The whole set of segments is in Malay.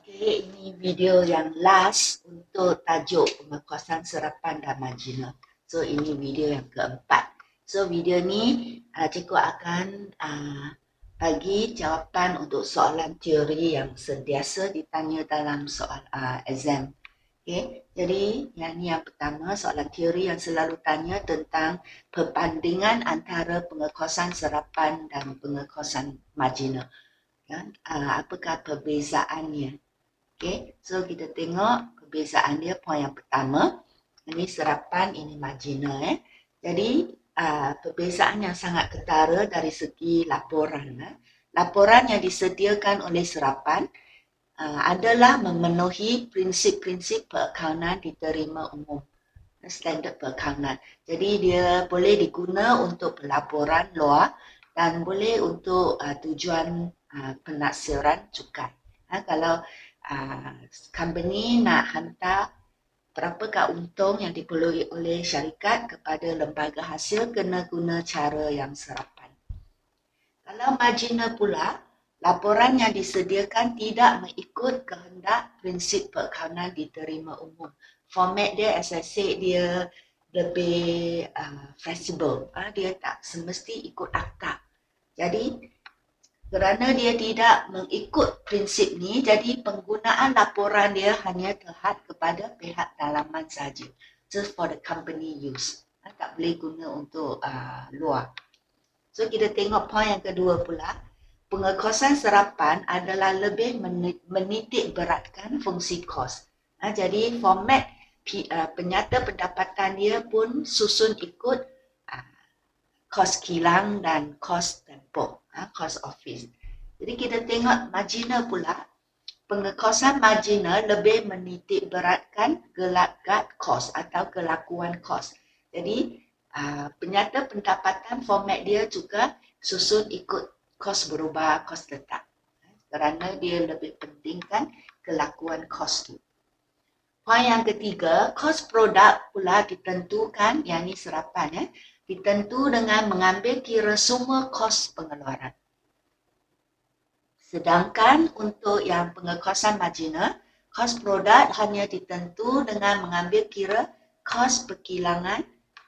Okey, ini video yang last untuk tajuk pengekostan serapan dan marginal. So, ini video yang keempat. So, video ni cikgu akan bagi jawapan untuk soalan teori yang sentiasa ditanya dalam soal exam. Okay, jadi yang pertama soalan teori yang selalu tanya tentang perbandingan antara pengekosan serapan dan pengekosan marginal. Ya, apakah perbezaannya? Okay, so kita tengok perbezaan dia poin yang pertama. Ini serapan, ini marginal. Jadi perbezaan yang sangat ketara dari segi laporan. Laporan yang disediakan oleh serapan adalah memenuhi prinsip-prinsip perakaunan diterima umum. Standard perakaunan. Jadi dia boleh diguna untuk pelaporan luar dan boleh untuk tujuan penaksiran cukai. Kalau company nak hantar berapakah untung yang diperoleh oleh syarikat kepada lembaga hasil, kena guna cara yang serapan. Kalau marginal pula, laporan yang disediakan tidak mengikut kehendak prinsip perakaunan diterima umum. Format dia, as I said, dia lebih flexible. Dia tak semesti ikut akta. Jadi, kerana dia tidak mengikut prinsip ni, jadi penggunaan laporan dia hanya terhad kepada pihak dalaman saja. Just for the company use. Tak boleh guna untuk luar. So kita tengok poin yang kedua pula. Pengekosan serapan adalah lebih menitik beratkan fungsi kos. Jadi format penyata pendapatan dia pun susun ikut kos kilang dan kos tempoh, kos office. Jadi kita tengok marginal pula, pengekosan marginal lebih menitik beratkan gelagat kos atau kelakuan kos. Jadi penyata pendapatan format dia juga susun ikut kos berubah, kos tetap. Kerana dia lebih pentingkan kelakuan kos tu. Poin yang ketiga, kos produk pula ditentukan, yang ini serapan ditentu dengan mengambil kira semua kos pengeluaran. Sedangkan untuk yang pengekosan marginal, kos produk hanya ditentu dengan mengambil kira kos perkilangan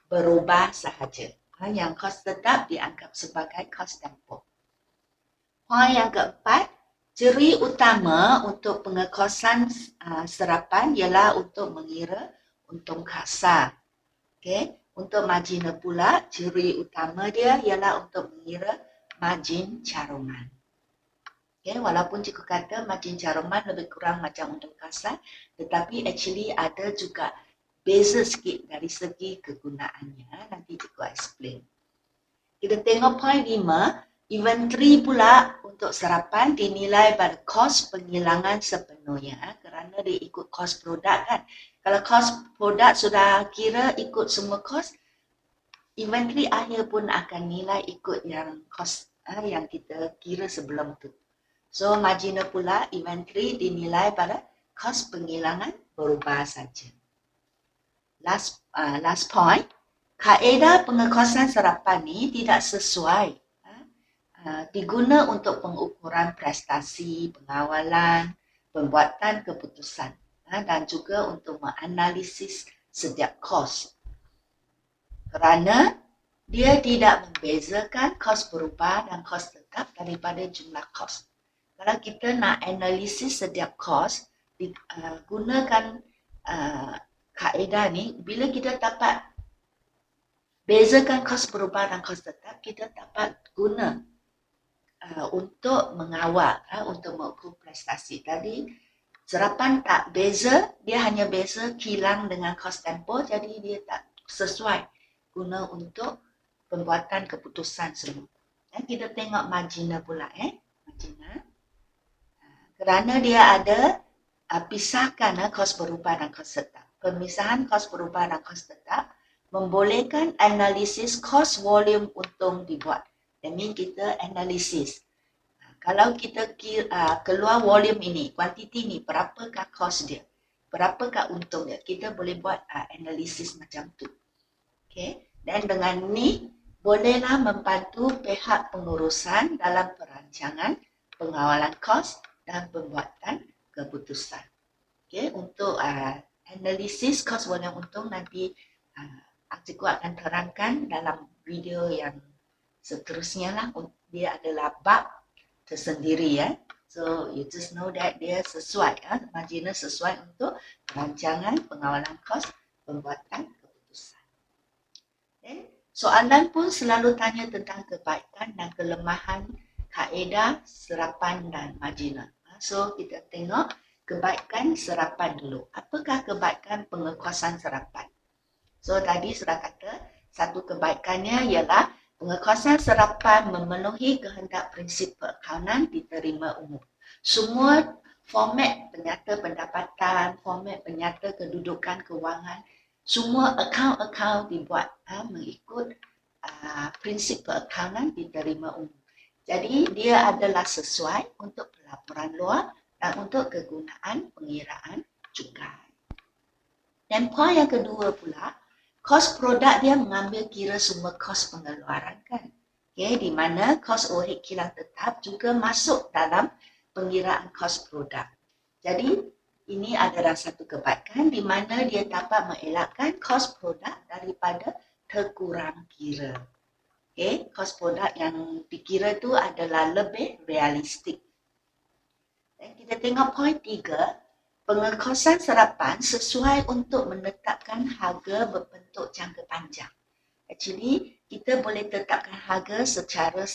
berubah sahaja. Yang kos tetap dianggap sebagai kos tempoh. Poin yang keempat, ciri utama untuk pengekosan serapan ialah untuk mengira untung kasar. Okay. Untuk marginal pula, ciri utama dia ialah untuk mengira margin caruman. Okay, walaupun cikgu kata margin caruman lebih kurang macam untung kasar, tetapi actually ada juga beza sikit dari segi kegunaannya. Nanti cikgu explain. Kita tengok poin 5, inventory pula untuk serapan dinilai pada kos penghilangan sepenuhnya kerana dia ikut kos produk kan. Kalau kos produk sudah kira ikut semua kos, inventory akhir pun akan nilai ikut yang kos yang kita kira sebelum tu. So marginal pula inventory dinilai pada kos penghilangan berubah saja. Last point, kaedah pengekosan serapan ni tidak sesuai. Diguna untuk pengukuran prestasi, pengawalan, pembuatan keputusan dan juga untuk menganalisis setiap kos. Kerana dia tidak membezakan kos berubah dan kos tetap daripada jumlah kos. Kalau kita nak analisis setiap kos, gunakan kaedah ni, bila kita dapat bezakan kos berubah dan kos tetap, kita dapat guna untuk mengawal, untuk mengukur prestasi. Tadi serapan tak beza, dia hanya beza kilang dengan kos tempoh, jadi dia tak sesuai guna untuk pembuatan keputusan semua. Kita tengok marginal pula. Marginal. Kerana dia ada pisahkan kos berubah dan kos tetap. Pemisahan kos berubah dan kos tetap membolehkan analisis kos volume untung dibuat. That means kita analisis. Kalau kita keluar volume ini, kuantiti ni, berapakah kos dia? Berapakah untung dia? Kita boleh buat analisis macam tu. Okay. Dan dengan ni, bolehlah membantu pihak pengurusan dalam perancangan, pengawalan kos dan pembuatan keputusan. Okay, untuk analisis kos volume untung nanti Cikgu akan terangkan dalam video yang seterusnya lah. Dia adalah bab tersendiri ya. So you just know that dia sesuai marginal sesuai untuk perancangan pengawalan kos pembuatan keputusan. Okay. Soalan pun selalu tanya tentang kebaikan dan kelemahan kaedah serapan dan marginal. So kita tengok kebaikan serapan dulu. Apakah kebaikan pengekuasaan serapan? So tadi sudah kata satu kebaikannya ialah pengekuasaan serapan memenuhi kehendak prinsip perakaunan diterima umum. Semua format penyata pendapatan, format penyata kedudukan kewangan, semua akaun-akaun dibuat mengikut prinsip perakaunan diterima umum. Jadi dia adalah sesuai untuk pelaporan luar dan untuk kegunaan pengiraan cukai. Dan poin yang kedua pula, kos produk dia mengambil kira semua kos pengeluaran kan. Okay, di mana kos overhead kilang tetap juga masuk dalam pengiraan kos produk. Jadi ini adalah satu kebaikan di mana dia dapat mengelakkan kos produk daripada terkurang kira. Okay, kos produk yang dikira tu adalah lebih realistik. Dan kita tengok poin 3, pengekuasaan serapan sesuai untuk menetapkan harga berbentuk jangka panjang. Actually, kita boleh tetapkan harga secara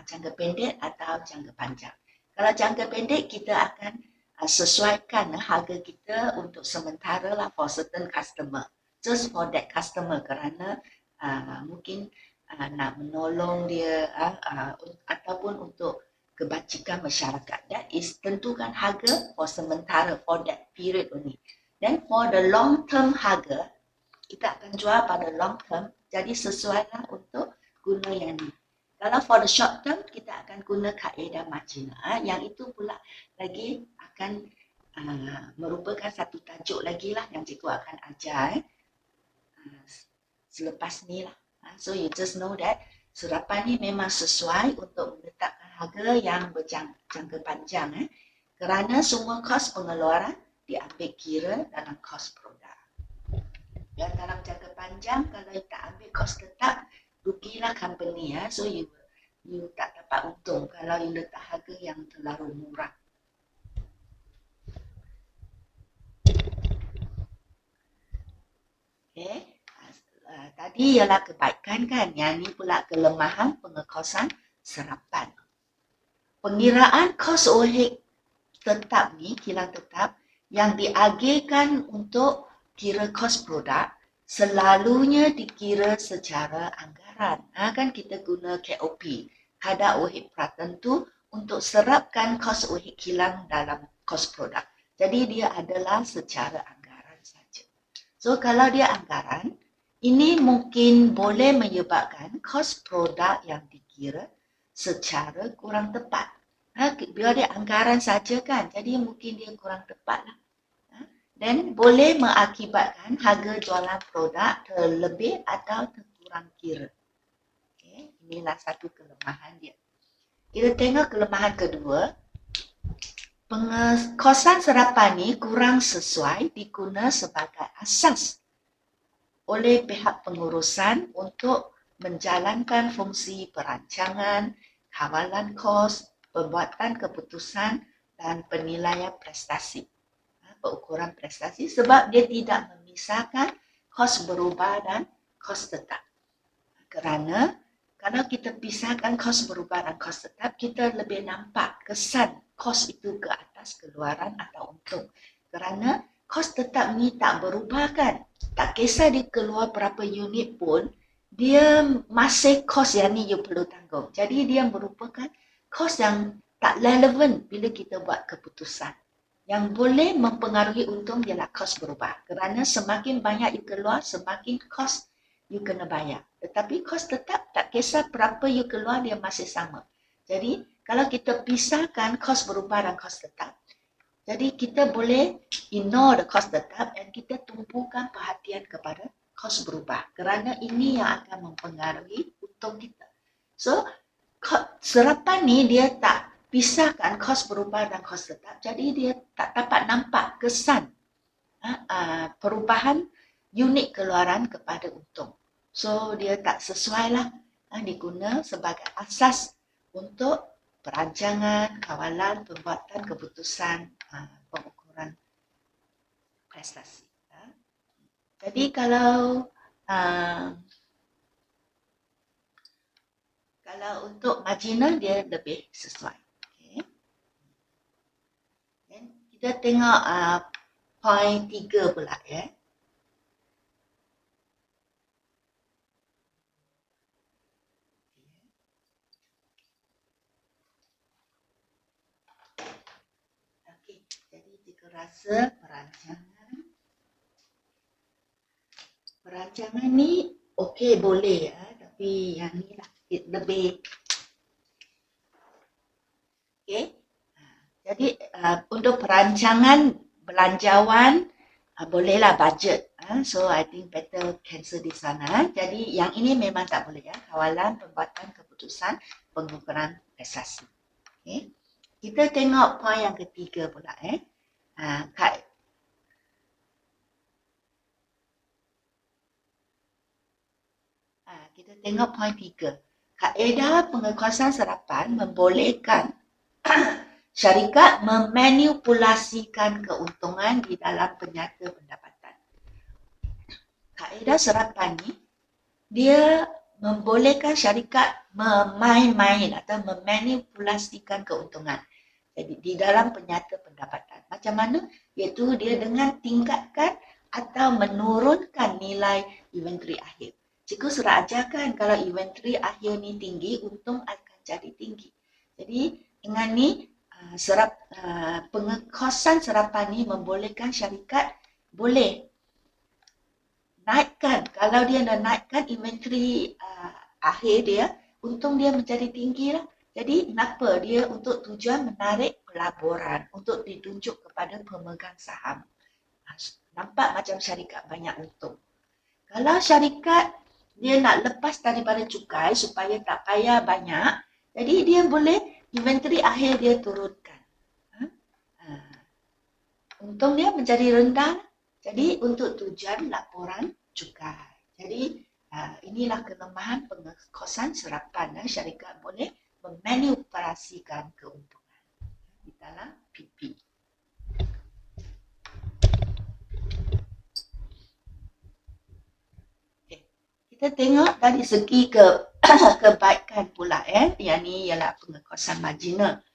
jangka pendek atau jangka panjang. Kalau jangka pendek, kita akan sesuaikan harga kita untuk sementara lah for certain customer. Just for that customer kerana mungkin nak menolong dia ataupun untuk kebajikan masyarakat. That is tentukan harga for sementara for that period only. Then for the long term harga, kita akan jual pada long term, jadi sesuailah untuk guna yang ni. Kalau for the short term, kita akan guna kaedah marginal. Yang itu pula lagi akan merupakan satu tajuk lagi lah yang cikgu akan ajar selepas ni lah. So you just know that serapan ni memang sesuai untuk menetapkan harga yang berjangka panjang kerana semua kos pengeluaran diambil kira dalam kos produk. Dan dalam jangka panjang kalau you tak ambil kos tetap, rugilah company so you tak dapat untung kalau you letak harga yang terlalu murah. Okay. Tadi ialah kebaikan kan, yang ni pula kelemahan pengekuasaan serapan. Pengiraan kos overhead tetap ni, kilang tetap yang diagihkan untuk kira kos produk selalunya dikira secara anggaran. Kan kita guna KOP, kadar overhead pratentu untuk serapkan kos overhead kilang dalam kos produk. Jadi dia adalah secara anggaran saja. So kalau dia anggaran, ini mungkin boleh menyebabkan kos produk yang dikira secara kurang tepat. Biar dia anggaran saja kan, jadi mungkin dia kurang tepat lah. Dan boleh mengakibatkan harga jualan produk terlebih atau terkurang kira. Okay, inilah satu kelemahan dia. Kita tengok kelemahan kedua. Pengekuasaan serapan ni kurang sesuai diguna sebagai asas oleh pihak pengurusan untuk menjalankan fungsi perancangan, kawalan kos, pembuatan keputusan dan penilaian prestasi. Pengukuran prestasi sebab dia tidak memisahkan kos berubah dan kos tetap. Kerana kalau kita pisahkan kos berubah dan kos tetap, kita lebih nampak kesan kos itu ke atas keluaran atau untung. Kerana kos tetap ni tak berubah kan. Tak kisah dia keluar berapa unit pun, dia masih kos yang ni you perlu tanggung. Jadi dia merupakan kos yang tak relevan bila kita buat keputusan. Yang boleh mempengaruhi untung ialah kos berubah. Kerana semakin banyak you keluar, semakin kos you kena bayar. Tetapi kos tetap tak kisah berapa you keluar, dia masih sama. Jadi kalau kita pisahkan kos berubah dan kos tetap, jadi kita boleh ignore the kos tetap dan kita tumpukan perhatian kepada kos berubah. Kerana ini yang akan mempengaruhi untung kita. So, serapan ni dia tak pisahkan kos berubah dan kos tetap, jadi dia tak dapat nampak kesan perubahan unit keluaran kepada untung. So dia tak sesuai lah diguna sebagai asas untuk perancangan, kawalan, pembuatan keputusan, pengukuran prestasi. Jadi kalau untuk marginal dia lebih sesuai. Okay. Dan kita tengok point 3 pula ya. Okey, jadi jika rasa perancangan ni okey boleh ya, tapi yang ni lah lebih okey. Jadi untuk perancangan belanjawan bolehlah budget. So I think better cancel di sana. Jadi yang ini memang tak boleh ya. Kawalan, pembuatan keputusan, pengukuran prestasi. Okay. Kita tengok poin yang ketiga pula kita tengok poin 3. Kaedah pengekuasaan serapan membolehkan syarikat memanipulasikan keuntungan di dalam penyata pendapatan. Kaedah serapan ni dia membolehkan syarikat memain-main atau memanipulasikan keuntungan di dalam penyata pendapatan. Macam mana? Iaitu dia dengan tingkatkan atau menurunkan nilai inventory akhir. Cikgu sudah ajarkan kalau inventory akhir ni tinggi, untung akan jadi tinggi. Jadi dengan ni pengekosaan serapan ni membolehkan syarikat boleh naikkan, kalau dia nak naikkan inventory akhir dia, untung dia menjadi tinggi lah. Jadi kenapa? Dia untuk tujuan menarik pelaburan, untuk ditunjuk kepada pemegang saham. Nampak macam syarikat banyak untung. Kalau syarikat dia nak lepas daripada cukai supaya tak payah banyak, jadi dia boleh inventory akhir dia turunkan. Untung dia menjadi rendah. Jadi untuk tujuan laporan cukai. Jadi inilah kelemahan pengekosaan serapan. Syarikat boleh memanipulasikan keuntungan di dalam PP. Okay. Kita tengok dari segi kebaikan pula Yang ni ialah pengekosaan marginal.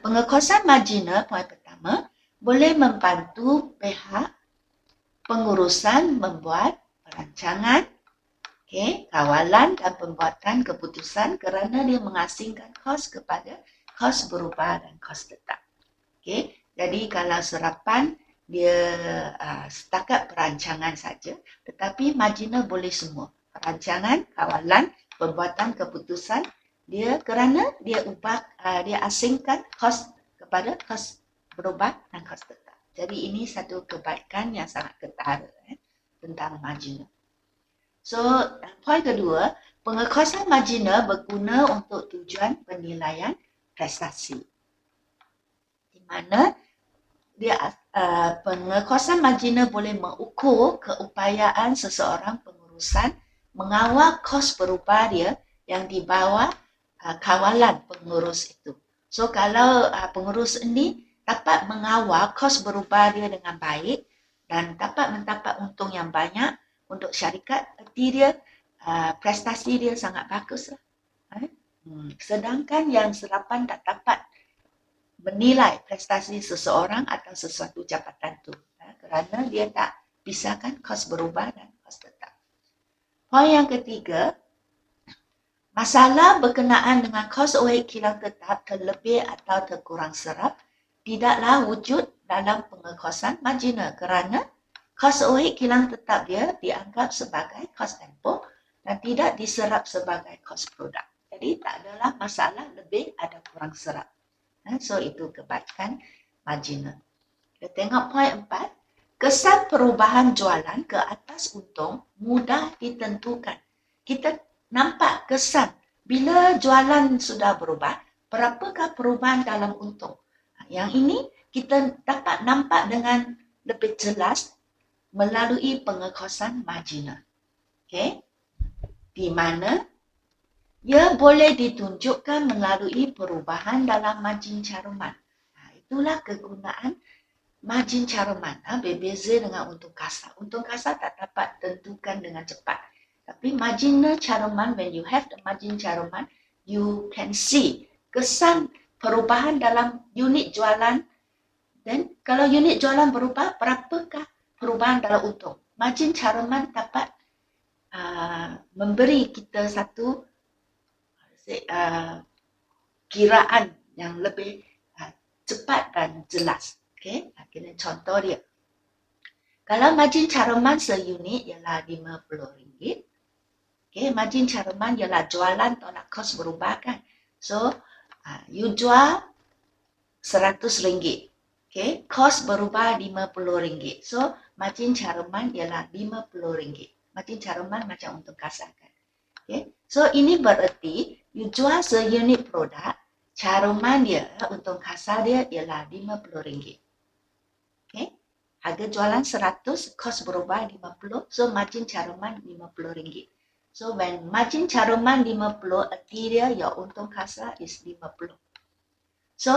Pengekosaan marginal, poin pertama, boleh membantu pihak pengurusan membuat perancangan, kawalan dan pembuatan keputusan kerana dia mengasingkan kos kepada kos berubah dan kos tetap. Jadi kalau serapan dia setakat perancangan saja, tetapi marginal boleh semua. Perancangan, kawalan, pembuatan keputusan, dia kerana dia dia asingkan kos kepada kos berubah dan kos tetap. Jadi ini satu kebaikan yang sangat ketara tentang marginal. So, poin kedua, pengekosaan marginal berguna untuk tujuan penilaian prestasi. Di mana dia pengekosaan marginal boleh mengukur keupayaan seseorang pengurusan mengawal kos berubah dia yang di bawah kawalan pengurus itu. So, kalau pengurus ini dapat mengawal kos berubah dia dengan baik dan dapat mendapat untung yang banyak untuk syarikat, arti dia prestasi dia sangat bagus lah. Sedangkan yang serapan tak dapat menilai prestasi seseorang atau sesuatu jabatan tu kerana dia tak pisahkan kos berubah dan kos tetap. Poin yang ketiga, masalah berkenaan dengan kos OH kilang tetap terlebih atau terkurang serap tidaklah wujud dalam pengekosaan marginal kerana kos OH kilang tetap dia dianggap sebagai kos tempoh dan tidak diserap sebagai kos produk. Jadi tak adalah masalah lebih ada kurang serap. So itu kebaikan marginal. Kita tengok poin 4. Kesan perubahan jualan ke atas untung mudah ditentukan. Kita nampak kesan bila jualan sudah berubah, berapakah perubahan dalam untung. Yang ini kita dapat nampak dengan lebih jelas melalui pengekosan marginal. Okay? Di mana ia boleh ditunjukkan melalui perubahan dalam margin caruman. Itulah kegunaan margin caruman. Berbeza dengan untung kasar. Untung kasar tak dapat tentukan dengan cepat. Tapi marginal caruman, when you have the margin caruman, you can see kesan perubahan dalam unit jualan. Dan kalau unit jualan berubah, berapakah perubahan dalam untung? Margin caruman dapat memberi kita satu kiraan yang lebih cepat dan jelas. Okay? Kena contoh dia. Kalau margin caruman seunit ialah RM50. Okay? Margin caruman ialah jualan tolak kos berubah kan. So, you jual RM100. Okay? Kos berubah RM50. So, margin caruman ialah RM50. Margin caruman macam untung kasar kan. Okay? So, ini bererti you jual seunit produk, caruman dia, untung kasar dia ialah RM50. Okay? Harga jualan 100, kos berubah 50, so margin caruman RM50. So, when margin caruman 50, erti dia, your untung kasar is 50. So,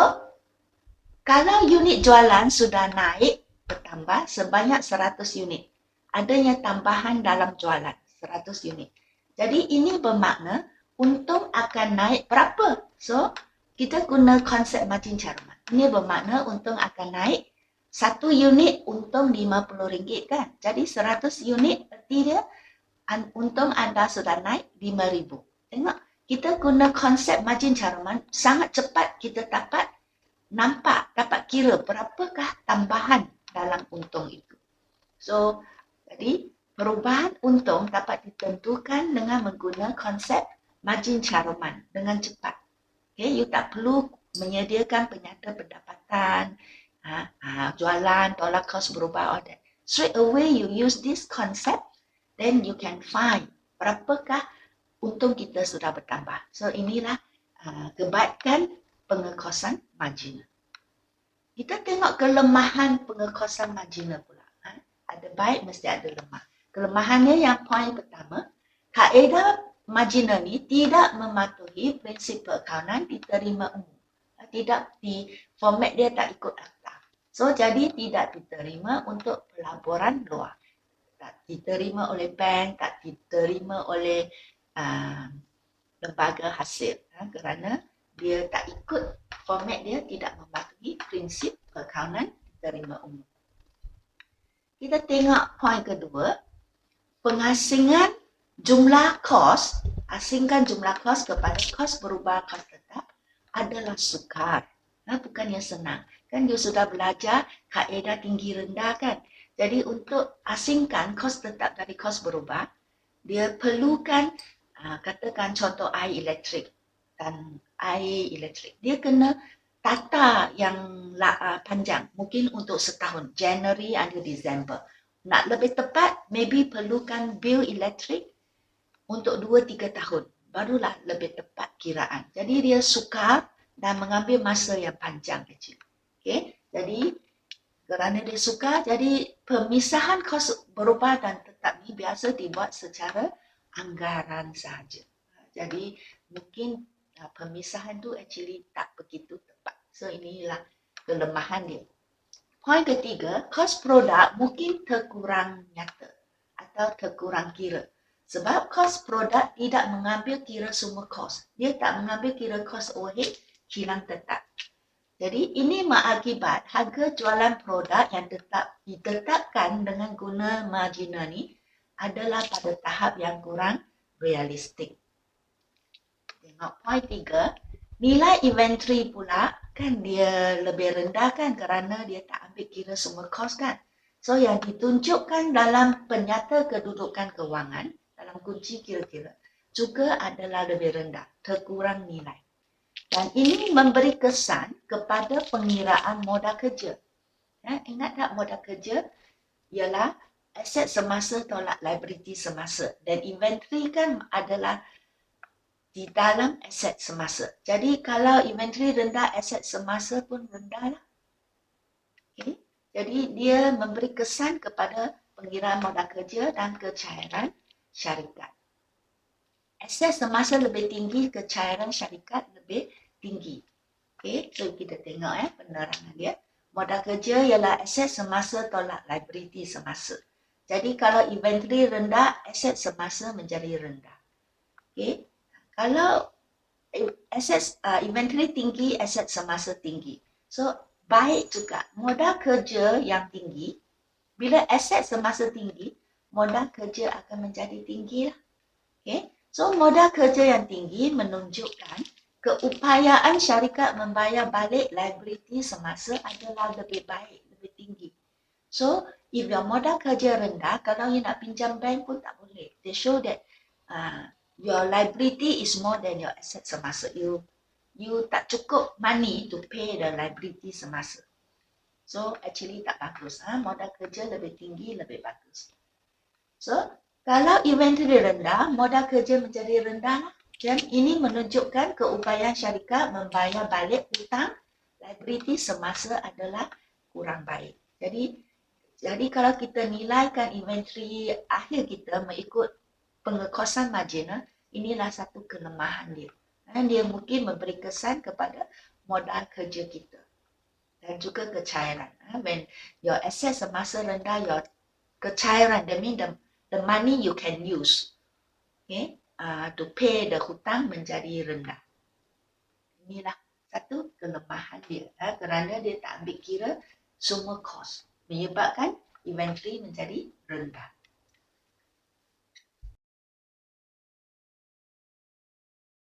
kalau unit jualan sudah naik, bertambah sebanyak 100 unit. Adanya tambahan dalam jualan, 100 unit. Jadi, ini bermakna untung akan naik berapa? So, kita guna konsep margin caruman. Ini bermakna untung akan naik 1 unit untung RM50 kan? Jadi 100 unit berarti dia untung anda sudah naik RM5,000. Tengok, kita guna konsep margin caruman, sangat cepat kita dapat nampak, dapat kira berapakah tambahan dalam untung itu. So, jadi perubahan untung dapat ditentukan dengan menggunakan konsep margin caruman dengan cepat. Okay, you tak perlu menyediakan penyata pendapatan, jualan, tolak kos berubah, all that. Straight away you use this concept, then you can find berapakah untung kita sudah bertambah. So inilah kebaikan pengekosan marginal. Kita tengok kelemahan pengekosan marginal pula. Ada baik, mesti ada lemah. Kelemahannya yang poin pertama, kaedah marginal ni tidak mematuhi prinsip perakaunan diterima umum. Tidak di format dia tak ikut akta. So, jadi tidak diterima untuk pelaburan luar. Tak diterima oleh bank, tak diterima oleh lembaga hasil. Kerana dia tak ikut format dia, tidak mematuhi prinsip perakaunan diterima umum. Kita tengok poin kedua, pengasingan jumlah kos, asingkan jumlah kos kepada kos berubah kos tetap adalah sukar. Bukannya senang. Kan you sudah belajar kaedah tinggi rendah kan. Jadi untuk asingkan kos tetap dari kos berubah, dia perlukan, katakan contoh air elektrik. Dan air elektrik, dia kena tata yang panjang. Mungkin untuk setahun, January hingga December. Nak lebih tepat, maybe perlukan bil elektrik untuk 2-3 tahun, barulah lebih tepat kiraan. Jadi dia sukar dan mengambil masa yang panjang kecil. Okay? Jadi kerana dia sukar, jadi pemisahan kos berubah dan tetap ni biasa dibuat secara anggaran sahaja. Jadi mungkin pemisahan tu actually tak begitu tepat. So inilah kelemahan dia. Poin ketiga, kos produk mungkin terkurang nyata atau terkurang kira. Sebab kos produk tidak mengambil kira semua kos. Dia tak mengambil kira kos overhead, kilang tetap. Jadi ini mengakibat harga jualan produk yang ditetapkan dengan guna marginal ni adalah pada tahap yang kurang realistik. Tengok poin 3, nilai inventory pula kan dia lebih rendah kan kerana dia tak ambil kira semua kos kan. So yang ditunjukkan dalam penyata kedudukan kewangan, dalam kunci kira-kira, juga adalah lebih rendah, terkurang nilai. Dan ini memberi kesan kepada pengiraan modal kerja. Ingat tak modal kerja ialah aset semasa tolak liability semasa. Dan inventory kan adalah di dalam aset semasa. Jadi kalau inventory rendah, aset semasa pun rendah lah. Okay. Jadi dia memberi kesan kepada pengiraan modal kerja dan kecairan syarikat. Aset semasa lebih tinggi, kecairan syarikat lebih tinggi. Okay, so kita tengok penerangan dia. Modal kerja ialah aset semasa tolak liability semasa. Jadi kalau inventory rendah, aset semasa menjadi rendah. Okay. Kalau aset inventory tinggi, aset semasa tinggi. So baik juga modal kerja yang tinggi, bila aset semasa tinggi, modal kerja akan menjadi tinggi lah. Okay. So modal kerja yang tinggi menunjukkan keupayaan syarikat membayar balik liability semasa adalah lebih baik, lebih tinggi. So if your modal kerja rendah, kalau you nak pinjam bank pun tak boleh. They show that your liability is more than your asset semasa. You tak cukup money to pay the liability semasa. So actually tak bagus. Modal kerja lebih tinggi, lebih bagus. So kalau inventory rendah, modal kerja menjadi rendah. Dan ini menunjukkan keupayaan syarikat membayar balik hutang liability semasa adalah kurang baik. Jadi kalau kita nilaikan inventory akhir kita mengikut pengekosan marginal, inilah satu kelemahan dia. Dan dia mungkin memberi kesan kepada modal kerja kita dan juga kecairan. When your asset semasa rendah, your kecairan, that means the money you can use, okay, to pay the hutang menjadi rendah. Inilah satu kelemahan dia, kerana dia tak ambil kira semua kos, menyebabkan inventory menjadi rendah.